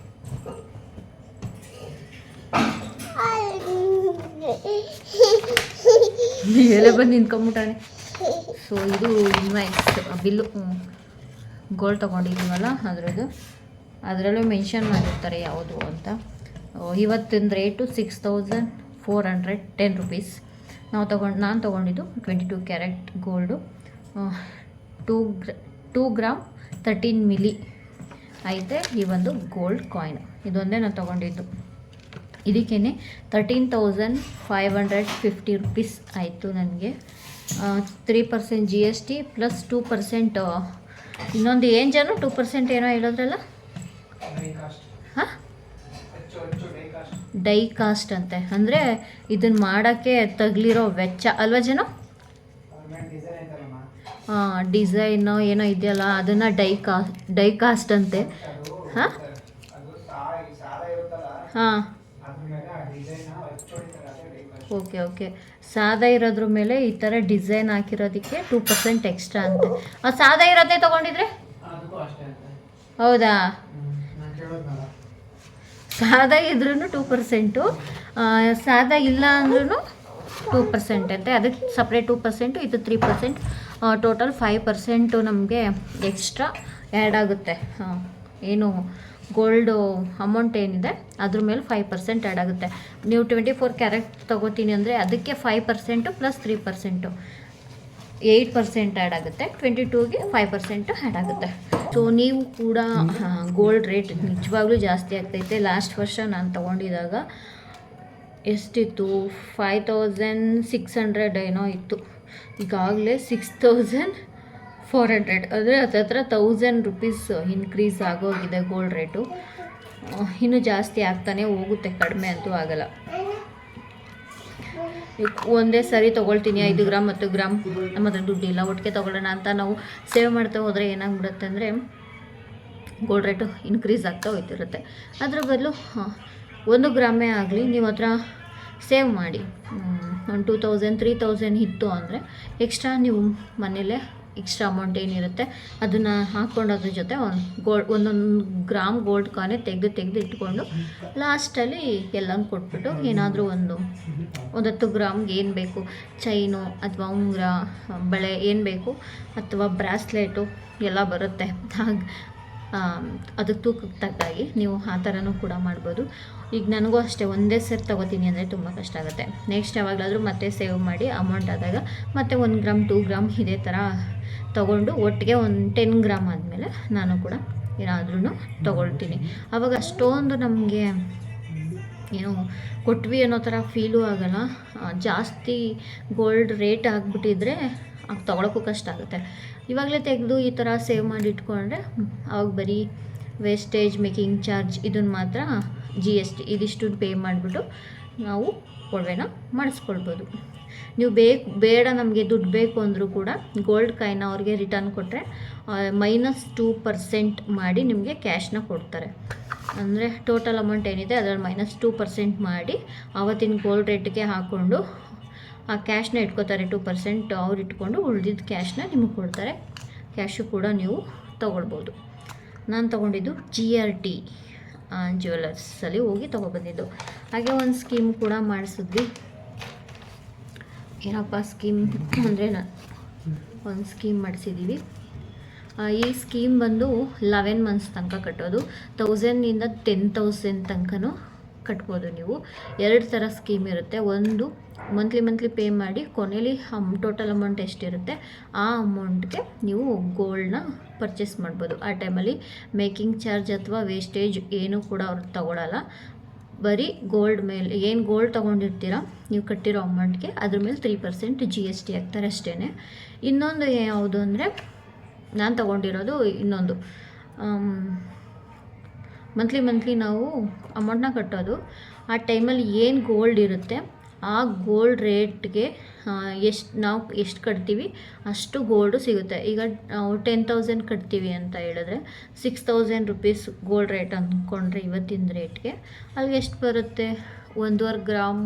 ಮೇಲೆ ಬಂದು ನಿಂತ್ಕೊಂಬಿಟ್ಟಾನೆ. ಸೊ ಇದು ಇನ್ವಾಯ್ಸ್ ಬಿಲ್ಲು, ಗೋಲ್ಡ್ ತೊಗೊಂಡಿದ್ದೀವಲ್ಲ ಅದರದ್ದು. ಅದರಲ್ಲೂ ಮೆನ್ಷನ್ ಮಾಡಿರ್ತಾರೆ ಯಾವುದು ಅಂತ. ಇವತ್ತಿನ ರೇಟು 6410 ರುಪೀಸ್. ನಾನು ತೊಗೊಂಡಿದ್ದು 22 ಕ್ಯಾರೆಟ್ ಗೋಲ್ಡು. 2 ಗ್ರಾಮ್ 13 ಮಿಲಿ ಐತೆ ಈ ಒಂದು ಗೋಲ್ಡ್ ಕಾಯಿನ್. ಇದೊಂದೇ ನಾನು ತೊಗೊಂಡಿದ್ದು. ಇದಕ್ಕೇ 13,550 ರುಪೀಸ್ ಆಯಿತು ನನಗೆ. 3% GST ಪ್ಲಸ್ 2% ಇನ್ನೊಂದು ಏನು 2% ಏನೋ ಹೇಳೋದ್ರಲ್ಲ, ಹಾಂ ಡೈ ಕಾಸ್ಟ್ ಅಂತೆ. ಅಂದರೆ ಇದನ್ನು ಮಾಡೋಕ್ಕೆ ತಗಲಿರೋ ವೆಚ್ಚ ಅಲ್ವಾ ಜನ? ಡಿಸೈನು ಏನೋ ಇದೆಯಲ್ಲ ಅದನ್ನು ಡೈ ಕಾಸ್ಟ್ ಅಂತೆ. ಹಾಂ ಹಾಂ ಓಕೆ. ಸಾದಾ ಇರೋದ್ರ ಮೇಲೆ ಈ ಥರ ಡಿಸೈನ್ ಹಾಕಿರೋದಕ್ಕೆ 2% ಎಕ್ಸ್ಟ್ರಾ ಅಂತೆ. ಸಾದಾ ಇರೋದೇ ತೊಗೊಂಡಿದ್ರೆ ಹೌದಾ? ಸಾದಾ ಇದ್ರೂ 2%, ಸಾದಾ ಇಲ್ಲ ಅಂದ್ರೂ 2% ಅಂತೆ. ಅದಕ್ಕೆ ಸಪ್ರೇಟ್ 2%, ಇದು 3%. ಟೋಟಲ್ 5% ನಮಗೆ ಎಕ್ಸ್ಟ್ರಾ ಆ್ಯಡ್ ಆಗುತ್ತೆ. ಏನು ಗೋಲ್ಡು ಅಮೌಂಟ್ ಏನಿದೆ ಅದ್ರ ಮೇಲೆ 5% ಆ್ಯಡ್ ಆಗುತ್ತೆ. ನೀವು 24 ಕ್ಯಾರೆಟ್ ತೊಗೋತೀನಿ ಅಂದರೆ ಅದಕ್ಕೆ 5% ಪ್ಲಸ್ 3% 8% ಆ್ಯಡ್ ಆಗುತ್ತೆ. 22ಗೆ 5% ಆ್ಯಡ್ ಆಗುತ್ತೆ. ಸೊ ನೀವು ಕೂಡ ಗೋಲ್ಡ್ ರೇಟ್ ನಿಜವಾಗ್ಲೂ ಜಾಸ್ತಿ ಆಗ್ತೈತೆ. ಲಾಸ್ಟ್ ವರ್ಷ ನಾನು ತೊಗೊಂಡಿದ್ದಾಗ ಎಷ್ಟಿತ್ತು, 5600 ಏನೋ ಇತ್ತು. ಈಗಾಗಲೇ 6400, ಅಂದರೆ ಹತ್ರ 1000 ರುಪೀಸ್ ಇನ್ಕ್ರೀಸ್ ಆಗೋಗಿದೆ ಗೋಲ್ಡ್ ರೇಟು. ಇನ್ನೂ ಜಾಸ್ತಿ ಆಗ್ತಾನೆ ಹೋಗುತ್ತೆ, ಕಡಿಮೆ ಅಂತೂ ಆಗಲ್ಲ. ಒಂದೇ ಸರಿ ತೊಗೊಳ್ತೀನಿ 5 ಗ್ರಾಮ್ 10 ಗ್ರಾಮ್, ನಮ್ಮ ಹತ್ರ ದುಡ್ಡಿಲ್ಲ ಒಟ್ಟಿಗೆ ತೊಗೊಳ್ಳೋಣ ಅಂತ ನಾವು ಸೇವ್ ಮಾಡ್ತಾ ಹೋದರೆ ಏನಾಗ್ಬಿಡುತ್ತೆ ಅಂದರೆ ಗೋಲ್ಡ್ ರೇಟು ಇನ್ಕ್ರೀಸ್ ಆಗ್ತಾ ಹೋಗ್ತಿರುತ್ತೆ. ಅದ್ರ ಬದಲು 1 ಗ್ರಾಮೇ ಆಗಲಿ ನೀವು ಹತ್ರ ಸೇವ್ ಮಾಡಿ. ಒಂದು 2000 3000 ಇತ್ತು ಅಂದರೆ ಎಕ್ಸ್ಟ್ರಾ ನೀವು ಮನೇಲೇ ಎಕ್ಸ್ಟ್ರಾ ಅಮೌಂಟ್ ಏನಿರುತ್ತೆ ಅದನ್ನು ಹಾಕ್ಕೊಂಡೋದ್ರ ಜೊತೆ ಒಂದೊಂದು ಗ್ರಾಮ್ ಗೋಲ್ಡ್ ಕಾಯಿನ್ ತೆಗೆದು ಇಟ್ಕೊಂಡು ಲಾಸ್ಟಲ್ಲಿ ಎಲ್ಲನೂ ಕೊಟ್ಬಿಟ್ಟು ಏನಾದರೂ ಒಂದು 10 ಗ್ರಾಮ್ಗೆ ಏನು ಬೇಕು, ಚೈನು ಅಥವಾ ಉಂಗುರ ಬಳೆ ಏನು ಬೇಕು ಅಥವಾ ಬ್ರಾಸ್ಲೆಟು ಎಲ್ಲ ಬರುತ್ತೆ. ಹಾಗೆ ಅದಕ್ಕೆ ತೂಕಕ್ಕೆ ತಕ್ಕಾಗಿ ನೀವು ಆ ಥರನೂ ಕೂಡ ಮಾಡ್ಬೋದು. ಈಗ ನನಗೂ ಅಷ್ಟೇ ಒಂದೇ ಸೆಟ್ ತೊಗೋತೀನಿ ಅಂದರೆ ತುಂಬ ಕಷ್ಟ ಆಗುತ್ತೆ. ನೆಕ್ಸ್ಟ್ ಯಾವಾಗಲಾದರೂ ಮತ್ತೆ ಸೇವ್ ಮಾಡಿ ಅಮೌಂಟ್ ಆದಾಗ ಮತ್ತೆ 1 ಗ್ರಾಮ್ 2 ಗ್ರಾಮ್ ಇದೇ ಥರ ತೊಗೊಂಡು ಒಟ್ಟಿಗೆ ಒಂದು 10 ಗ್ರಾಮ್ ಆದಮೇಲೆ ನಾನು ಕೂಡ ಏನಾದ್ರೂ ತೊಗೊಳ್ತೀನಿ. ಆವಾಗ ಅಷ್ಟೊಂದು ನಮಗೆ ಏನು ಕೊಟ್ವಿ ಅನ್ನೋ ಥರ ಫೀಲೂ ಆಗೋಲ್ಲ. ಜಾಸ್ತಿ ಗೋಲ್ಡ್ ರೇಟ್ ಆಗಿಬಿಟ್ಟಿದ್ರೆ ತೊಗೊಳಕ್ಕೂ ಕಷ್ಟ ಆಗುತ್ತೆ. ಇವಾಗಲೇ ತೆಗೆದು ಈ ಥರ ಸೇವ್ ಮಾಡಿ ಇಟ್ಕೊಂಡ್ರೆ ಅವಾಗ ಬರೀ ವೇಸ್ಟೇಜ್, ಮೇಕಿಂಗ್ ಚಾರ್ಜ್ ಇದನ್ನು ಮಾತ್ರ GST ಇದಿಷ್ಟು ಪೇ ಮಾಡಿಬಿಟ್ಟು ನಾವು ಒಡವೆನ ಮಾಡಿಸ್ಕೊಳ್ಬೋದು. ನೀವು ಬೇಡ ನಮಗೆ ದುಡ್ಡು ಬೇಕು ಅಂದರೂ ಕೂಡ ಗೋಲ್ಡ್ ಕಾಯಿನ ಅವ್ರಿಗೆ ರಿಟರ್ನ್ ಕೊಟ್ಟರೆ -2% ಮಾಡಿ ನಿಮಗೆ ಕ್ಯಾಶ್ನ ಕೊಡ್ತಾರೆ. ಅಂದರೆ ಟೋಟಲ್ ಅಮೌಂಟ್ ಏನಿದೆ ಅದರಲ್ಲಿ -2% ಮಾಡಿ ಆವತ್ತಿನ ಗೋಲ್ಡ್ ರೇಟ್ಗೆ ಹಾಕ್ಕೊಂಡು ಆ ಕ್ಯಾಶ್ನ ಇಟ್ಕೋತಾರೆ. 2% ಅವ್ರು ಇಟ್ಕೊಂಡು ಉಳಿದಿದ್ದ ಕ್ಯಾಶ್ನ ನಿಮಗೆ ಕೊಡ್ತಾರೆ. ಕ್ಯಾಶು ಕೂಡ ನೀವು ತೊಗೊಳ್ಬೋದು. ನಾನು ತೊಗೊಂಡಿದ್ದು GRT ಜ್ಯುವೆಲರ್ಸಲ್ಲಿ ಹೋಗಿ ತೊಗೊಬಂದಿದ್ದು. ಹಾಗೆ ಒಂದು ಸ್ಕೀಮ್ ಕೂಡ ಮಾಡಿಸಿದ್ವಿ. ಏನಪ್ಪ ಸ್ಕೀಮ್ ಅಂದರೆ ಒಂದು ಸ್ಕೀಮ್ ಮಾಡಿಸಿದ್ದೀವಿ. ಈ ಸ್ಕೀಮ್ ಬಂದು 11 ಮಂತ್ಸ್ ತನಕ ಕಟ್ಟೋದು. 1000ಇಂದ 10,000 ತನಕನೂ ಕಟ್ಬೋದು ನೀವು. 2 ಥರ ಸ್ಕೀಮ್ ಇರುತ್ತೆ. ಒಂದು ಮಂತ್ಲಿ ಪೇ ಮಾಡಿ ಕೊನೆಯಲ್ಲಿ ಟೋಟಲ್ ಅಮೌಂಟ್ ಎಷ್ಟಿರುತ್ತೆ ಆ ಅಮೌಂಟ್ಗೆ ನೀವು ಗೋಲ್ಡ್ನ ಪರ್ಚೇಸ್ ಮಾಡ್ಬೋದು. ಆ ಟೈಮಲ್ಲಿ ಮೇಕಿಂಗ್ ಚಾರ್ಜ್ ಅಥವಾ ವೇಸ್ಟೇಜ್ ಏನೂ ಕೂಡ ಅವ್ರು ತಗೊಳ್ಳಲ್ಲ. ಬರೀ ಗೋಲ್ಡ್ ಮೇಲೆ ಏನು ಗೋಲ್ಡ್ ತೊಗೊಂಡಿರ್ತೀರ ನೀವು ಕಟ್ಟಿರೋ ಅಮೌಂಟ್ಗೆ ಅದ್ರ ಮೇಲೆ 3% GST ಹಾಕ್ತಾರೆ ಅಷ್ಟೇ. ಇನ್ನೊಂದು ಯಾವುದು ಅಂದರೆ ನಾನು ತೊಗೊಂಡಿರೋದು ಇನ್ನೊಂದು ಮಂತ್ಲಿ ನಾವು ಅಮೌಂಟನ್ನ ಕಟ್ಟೋದು. ಆ ಟೈಮಲ್ಲಿ ಏನು ಗೋಲ್ಡ್ ಇರುತ್ತೆ ಆ ಗೋಲ್ಡ್ ರೇಟ್ಗೆ ನಾವು ಎಷ್ಟು ಕಟ್ತೀವಿ ಅಷ್ಟು ಗೋಲ್ಡು ಸಿಗುತ್ತೆ. ಈಗ ನಾವು 10,000 ಕಟ್ತೀವಿ ಅಂತ ಹೇಳಿದ್ರೆ 6,000 ರುಪೀಸ್ ಗೋಲ್ಡ್ ರೇಟ್ ಅಂದ್ಕೊಂಡ್ರೆ ಇವತ್ತಿನ ರೇಟ್ಗೆ ಅಲ್ಲಿಗೆ ಎಷ್ಟು ಬರುತ್ತೆ? 1.25 ಗ್ರಾಮ್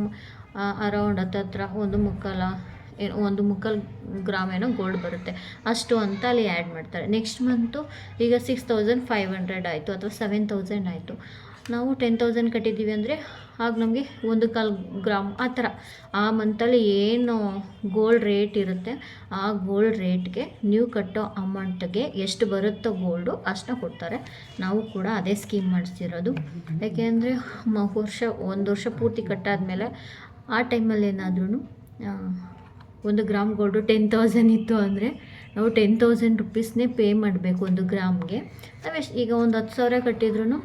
ಅರೌಂಡ್ ಹತ್ತತ್ರ 1.25 ಗ್ರಾಮ್ ಏನೋ ಗೋಲ್ಡ್ ಬರುತ್ತೆ. ಅಷ್ಟು ಅಂತ ಅಲ್ಲಿ ಆ್ಯಡ್ ಮಾಡ್ತಾರೆ. ನೆಕ್ಸ್ಟ್ ಮಂತು ಈಗ 6,500 ಆಯಿತು ಅಥವಾ 7,000 ಆಯಿತು. ನಾವು 10,000 ಕಟ್ಟಿದ್ದೀವಿ ಅಂದರೆ ಆಗ ನಮಗೆ 1.25 ಗ್ರಾಮ್ ಆ ಥರ ಆ ಮಂತಲ್ಲಿ ಏನು ಗೋಲ್ಡ್ ರೇಟ್ ಇರುತ್ತೆ ಆ ಗೋಲ್ಡ್ ರೇಟ್ಗೆ ನೀವು ಕಟ್ಟೋ ಅಮೌಂಟ್ಗೆ ಎಷ್ಟು ಬರುತ್ತೋ ಗೋಲ್ಡು ಅಷ್ಟನ್ನ ಕೊಡ್ತಾರೆ. ನಾವು ಕೂಡ ಅದೇ ಸ್ಕೀಮ್ ಮಾಡಿಸಿರೋದು. ಯಾಕೆಂದರೆ ಒಂದು ವರ್ಷ ಪೂರ್ತಿ ಕಟ್ಟಾದಮೇಲೆ ಆ ಟೈಮಲ್ಲಿ ಏನಾದ್ರೂ 1 ಗ್ರಾಮ್ ಗೋಲ್ಡು 10,000 ಇತ್ತು ಅಂದರೆ ನಾವು 10,000 ರುಪೀಸ್ನೇ ಪೇ ಮಾಡಬೇಕು 1 ಗ್ರಾಮ್ಗೆ. ಈಗ ಒಂದು 10,000 ಕಟ್ಟಿದ್ರೂ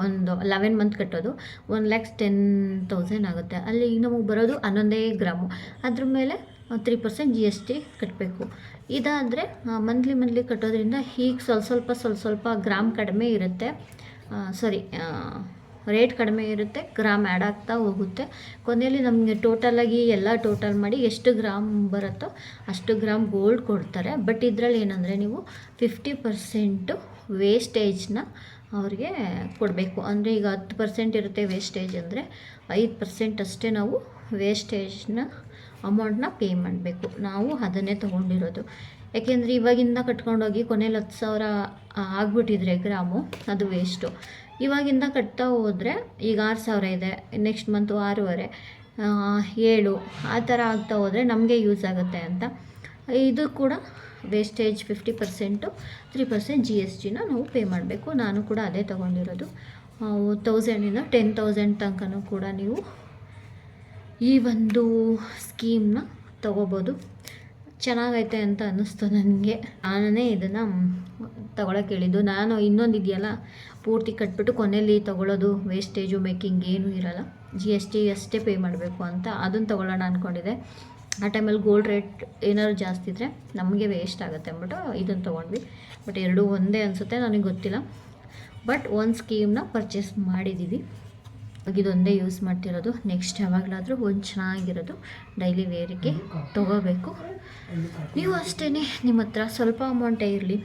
ಒಂದು 11 ಮಂತ್ ಕಟ್ಟೋದು 1,10,000 ಆಗುತ್ತೆ. ಅಲ್ಲಿ ಈಗ ನಮಗೆ ಬರೋದು 11 ಗ್ರಾಮು. ಅದ್ರ ಮೇಲೆ 3% GST ಕಟ್ಟಬೇಕು. ಇದಾದರೆ ಮಂತ್ಲಿ ಕಟ್ಟೋದ್ರಿಂದ ಈಗ ಸ್ವಲ್ಪ ಗ್ರಾಮ್ ಕಡಿಮೆ ಇರುತ್ತೆ. ರೇಟ್ ಕಡಿಮೆ ಇರುತ್ತೆ, ಗ್ರಾಮ್ ಆ್ಯಡ್ ಆಗ್ತಾ ಹೋಗುತ್ತೆ. ಕೊನೆಯಲ್ಲಿ ನಮಗೆ ಟೋಟಲಾಗಿ ಎಲ್ಲ ಟೋಟಲ್ ಮಾಡಿ ಎಷ್ಟು ಗ್ರಾಮ್ ಬರುತ್ತೋ ಅಷ್ಟು ಗ್ರಾಮ್ ಗೋಲ್ಡ್ ಕೊಡ್ತಾರೆ. ಬಟ್ ಇದರಲ್ಲಿ ಏನಂದರೆ ನೀವು 50% ವೇಸ್ಟೇಜ್ನ ಅವ್ರಿಗೆ ಕೊಡಬೇಕು. ಅಂದರೆ ಈಗ 10% ಇರುತ್ತೆ ವೇಸ್ಟೇಜ್ ಅಂದರೆ 5% ಅಷ್ಟೇ ನಾವು ವೇಸ್ಟೇಜ್ನ ಅಮೌಂಟನ್ನ ಪೇ ಮಾಡಬೇಕು. ನಾವು ಅದನ್ನೇ ತೊಗೊಂಡಿರೋದು. ಯಾಕೆಂದರೆ ಇವಾಗಿಂದ ಕಟ್ಕೊಂಡೋಗಿ ಕೊನೆಯಲ್ಲಿ 10,000 ಆಗಿಬಿಟ್ಟಿದ್ರೆ ಗ್ರಾಮು ಅದು ವೇಸ್ಟು. ಇವಾಗಿಂದ ಕಟ್ತಾ ಹೋದರೆ ಈಗ 6,000 ಇದೆ, ನೆಕ್ಸ್ಟ್ ಮಂತು 6,500 7 ಆ ಥರ ಆಗ್ತಾ ಹೋದರೆ ನಮಗೆ ಯೂಸ್ ಆಗುತ್ತೆ ಅಂತ. ಇದು ಕೂಡ ವೇಸ್ಟೇಜ್ 50%, 3% GSTನ ನಾವು ಪೇ ಮಾಡಬೇಕು. ನಾನು ಕೂಡ ಅದೇ ತೊಗೊಂಡಿರೋದು. 1,000ಇಂದ 10,000 ತನಕನೂ ಕೂಡ ನೀವು ಈ ಒಂದು ಸ್ಕೀಮ್ನ ತೊಗೋಬೋದು. ಚೆನ್ನಾಗೈತೆ ಅಂತ ಅನ್ನಿಸ್ತು ನನಗೆ. ನಾನೇ ಇದನ್ನು ತೊಗೊಳಕ್ಕೆ ಹೇಳಿದ್ದು. ನಾನು ಇನ್ನೊಂದು ಇದೆಯಲ್ಲ ಪೂರ್ತಿ ಕಟ್ಬಿಟ್ಟು ಕೊನೆಯಲ್ಲಿ ತೊಗೊಳ್ಳೋದು ವೇಸ್ಟೇಜು ಮೇಕಿಂಗ್ ಏನೂ ಇರೋಲ್ಲ, GST ಅಷ್ಟೇ ಪೇ ಮಾಡಬೇಕು ಅಂತ ಅದನ್ನು ತೊಗೊಳ್ಳೋಣ ಅಂದ್ಕೊಂಡಿದ್ದೆ. ಆ ಟೈಮಲ್ಲಿ ಗೋಲ್ಡ್ ರೇಟ್ ಏನಾದ್ರು ಜಾಸ್ತಿ ಇದ್ದರೆ ನಮಗೆ ವೇಸ್ಟ್ ಆಗುತ್ತೆ ಅಂದ್ಬಿಟ್ಟು ಇದನ್ನು ತೊಗೊಂಡ್ವಿ. ಬಟ್ ಎರಡೂ ಒಂದೇ ಅನಿಸುತ್ತೆ, ನನಗೆ ಗೊತ್ತಿಲ್ಲ. ಬಟ್ ಒಂದು ಸ್ಕೀಮ್ನ ಪರ್ಚೇಸ್ ಮಾಡಿದ್ದೀವಿ. ಇದೊಂದೇ ಯೂಸ್ ಮಾಡ್ತಿರೋದು. ನೆಕ್ಸ್ಟ್ ಯಾವಾಗಲಾದರೂ ಒಂದು ಚೆನ್ನಾಗಿರೋದು ಡೈಲಿ ವೇರಿಗೆ ತೊಗೋಬೇಕು. ನೀವು ಅಷ್ಟೇ ನಿಮ್ಮ ಹತ್ರ ಸ್ವಲ್ಪ ಅಮೌಂಟೇ ಇರಲಿ,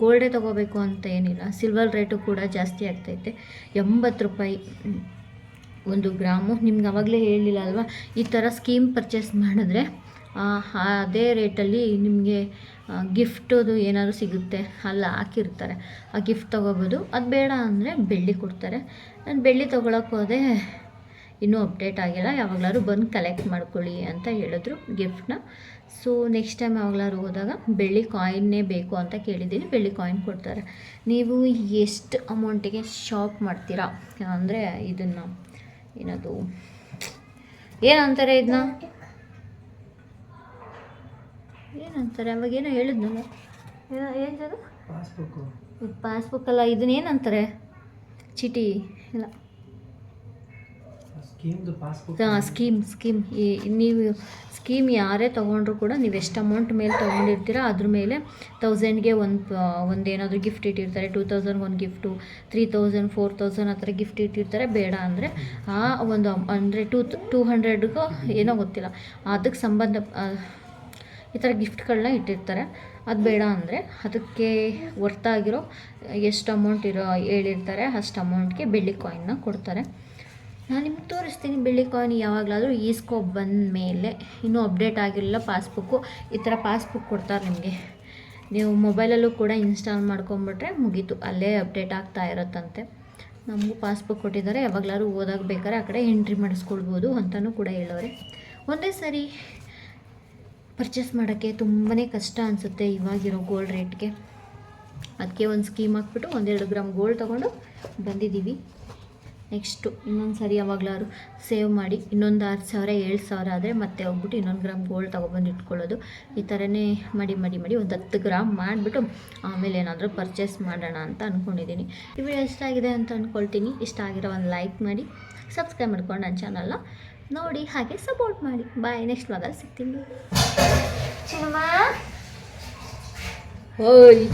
ಗೋಲ್ಡೇ ತೊಗೋಬೇಕು ಅಂತ ಏನಿಲ್ಲ. ಸಿಲ್ವರ್ ರೇಟು ಕೂಡ ಜಾಸ್ತಿ ಆಗ್ತೈತೆ. 80 ರೂಪಾಯಿ 1 ಗ್ರಾಮು. ನಿಮ್ಗೆ ಆವಾಗಲೇ ಹೇಳಿಲ್ಲ ಅಲ್ವಾ, ಈ ಥರ ಸ್ಕೀಮ್ ಪರ್ಚೇಸ್ ಮಾಡಿದ್ರೆ ಅದೇ ರೇಟಲ್ಲಿ ನಿಮಗೆ ಗಿಫ್ಟದು ಏನಾದರೂ ಸಿಗುತ್ತೆ, ಅಲ್ಲ ಹಾಕಿರ್ತಾರೆ, ಆ ಗಿಫ್ಟ್ ತೊಗೋಬೋದು. ಅದು ಬೇಡ ಅಂದರೆ ಬೆಳ್ಳಿ ಕೊಡ್ತಾರೆ. ನಾನು ಬೆಳ್ಳಿ ತೊಗೊಳಕ್ಕೆ ಹೋದೆ, ಇನ್ನೂ ಅಪ್ಡೇಟ್ ಆಗಿಲ್ಲ, ಯಾವಾಗಲಾದ್ರು ಬಂದು ಕಲೆಕ್ಟ್ ಮಾಡ್ಕೊಳ್ಳಿ ಅಂತ ಹೇಳಿದ್ರು ಗಿಫ್ಟನ್ನ. ಸೊ ನೆಕ್ಸ್ಟ್ ಟೈಮ್ ಯಾವಾಗಲಾದ್ರು ಹೋದಾಗ ಬೆಳ್ಳಿ ಕಾಯಿನ್ನೇ ಬೇಕು ಅಂತ ಕೇಳಿದ್ದೀನಿ, ಬೆಳ್ಳಿ ಕಾಯಿನ್ ಕೊಡ್ತಾರೆ. ನೀವು ಎಷ್ಟು ಅಮೌಂಟಿಗೆ ಶಾಪ್ ಮಾಡ್ತೀರಾ ಅಂದರೆ ಇದನ್ನು ಏನದು ಏನಂತಾರೆ, ಇದನ್ನ ಏನಂತಾರೆ, ಅವಾಗೇನೋ ಹೇಳಿದ್ನಲ್ಲ, ಏನದು ಪಾಸ್ಬುಕ್ ಅಲ್ಲ, ಇದನ್ನೇನಂತಾರೆ, ಚೀಟಿ ಇಲ್ಲ, ಸ್ಕೀಮ್. ನೀವು ಸ್ಕೀಮ್ ಯಾರೇ ತೊಗೊಂಡ್ರು ಕೂಡ ನೀವು ಎಷ್ಟು ಅಮೌಂಟ್ ಮೇಲೆ ತೊಗೊಂಡಿರ್ತೀರ ಅದ್ರ ಮೇಲೆ 1,000ಗೆ ಒಂದೇನಾದರೂ ಗಿಫ್ಟ್ ಇಟ್ಟಿರ್ತಾರೆ, 2,000 ಒಂದು ಗಿಫ್ಟು, 3,000 4,000 ಆ ಥರ ಗಿಫ್ಟ್ ಇಟ್ಟಿರ್ತಾರೆ. ಬೇಡ ಅಂದರೆ ಆ ಒಂದು ಅಂದರೆ 200ಗೂ ಏನೋ ಗೊತ್ತಿಲ್ಲ ಅದಕ್ಕೆ ಸಂಬಂಧ ಈ ಥರ ಗಿಫ್ಟ್ಗಳನ್ನ ಇಟ್ಟಿರ್ತಾರೆ. ಅದು ಬೇಡ ಅಂದರೆ ಅದಕ್ಕೆ ವರ್ತಾಗಿರೋ ಎಷ್ಟು ಅಮೌಂಟ್ ಹೇಳಿರ್ತಾರೆ ಅಷ್ಟು ಅಮೌಂಟ್ಗೆ ಬೆಳ್ಳಿ ಕಾಯಿನ್ನ ಕೊಡ್ತಾರೆ. ನಾನು ನಿಮ್ಗೆ ತೋರಿಸ್ತೀನಿ ಬೆಳ್ಳಿ ಕಾಯಿನ್ ಯಾವಾಗಲಾದರೂ ಬಂದ ಮೇಲೆ. ಇನ್ನೂ ಅಪ್ಡೇಟ್ ಆಗಿರಲಿಲ್ಲ ಪಾಸ್ಬುಕ್ಕು. ಈ ಥರ ಪಾಸ್ಬುಕ್ ಕೊಡ್ತಾರೆ ನಿಮಗೆ. ನೀವು ಮೊಬೈಲಲ್ಲೂ ಕೂಡ ಇನ್ಸ್ಟಾಲ್ ಮಾಡ್ಕೊಂಬಿಟ್ರೆ ಮುಗೀತು, ಅಲ್ಲೇ ಅಪ್ಡೇಟ್ ಆಗ್ತಾ ಇರುತ್ತಂತೆ. ನಮಗೂ ಪಾಸ್ಬುಕ್ ಕೊಟ್ಟಿದ್ದಾರೆ, ಯಾವಾಗಲಾದ್ರು ಹೋದಾಗ ಬೇಕಾದ್ರೆ ಆ ಕಡೆ ಎಂಟ್ರಿ ಮಾಡಿಸ್ಕೊಳ್ಬೋದು ಅಂತಲೂ ಕೂಡ ಹೇಳೋರೆ. ಒಂದೇ ಸರಿ ಪರ್ಚೇಸ್ ಮಾಡೋಕ್ಕೆ ತುಂಬಾ ಕಷ್ಟ ಅನಿಸುತ್ತೆ ಇವಾಗಿರೋ ಗೋಲ್ಡ್ ರೇಟ್ಗೆ. ಅದಕ್ಕೆ ಒಂದು ಸ್ಕೀಮ್ ಹಾಕ್ಬಿಟ್ಟು 1-2 ಗ್ರಾಮ್ ಗೋಲ್ಡ್ ತೊಗೊಂಡು ಬಂದಿದ್ದೀವಿ. ನೆಕ್ಸ್ಟು ಇನ್ನೊಂದು ಸರಿ ಯಾವಾಗಲಾದ್ರು ಸೇವ್ ಮಾಡಿ ಇನ್ನೊಂದು 6,000 7,000 ಆದರೆ ಮತ್ತೆ ಹೋಗ್ಬಿಟ್ಟು 1 ಗ್ರಾಮ್ ಗೋಲ್ಡ್ ತೊಗೊಬಂದು ಇಟ್ಕೊಳ್ಳೋದು. ಈ ಥರನೇ ಮಾಡಿ ಒಂದು 10 ಗ್ರಾಮ್ ಮಾಡಿಬಿಟ್ಟು ಆಮೇಲೆ ಏನಾದರೂ ಪರ್ಚೇಸ್ ಮಾಡೋಣ ಅಂತ ಅಂದ್ಕೊಂಡಿದ್ದೀನಿ. ಈ ವಿಡಿಯೋ ಇಷ್ಟ ಆಗಿದೆ ಅಂತ ಅಂದ್ಕೊಳ್ತೀನಿ. ಇಷ್ಟ ಆಗಿರೋ ಒಂದು ಲೈಕ್ ಮಾಡಿ, ಸಬ್ಸ್ಕ್ರೈಬ್ ಮಾಡ್ಕೊಂಡು ನನ್ನ ಚಾನಲ್ನ ನೋಡಿ, ಹಾಗೆ ಸಪೋರ್ಟ್ ಮಾಡಿ. ಬಾಯ್, ನೆಕ್ಸ್ಟ್ ವ್ಲಾಗಲ್ಲಿ ಸಿಗ್ತೀನಿ. ಓಯ್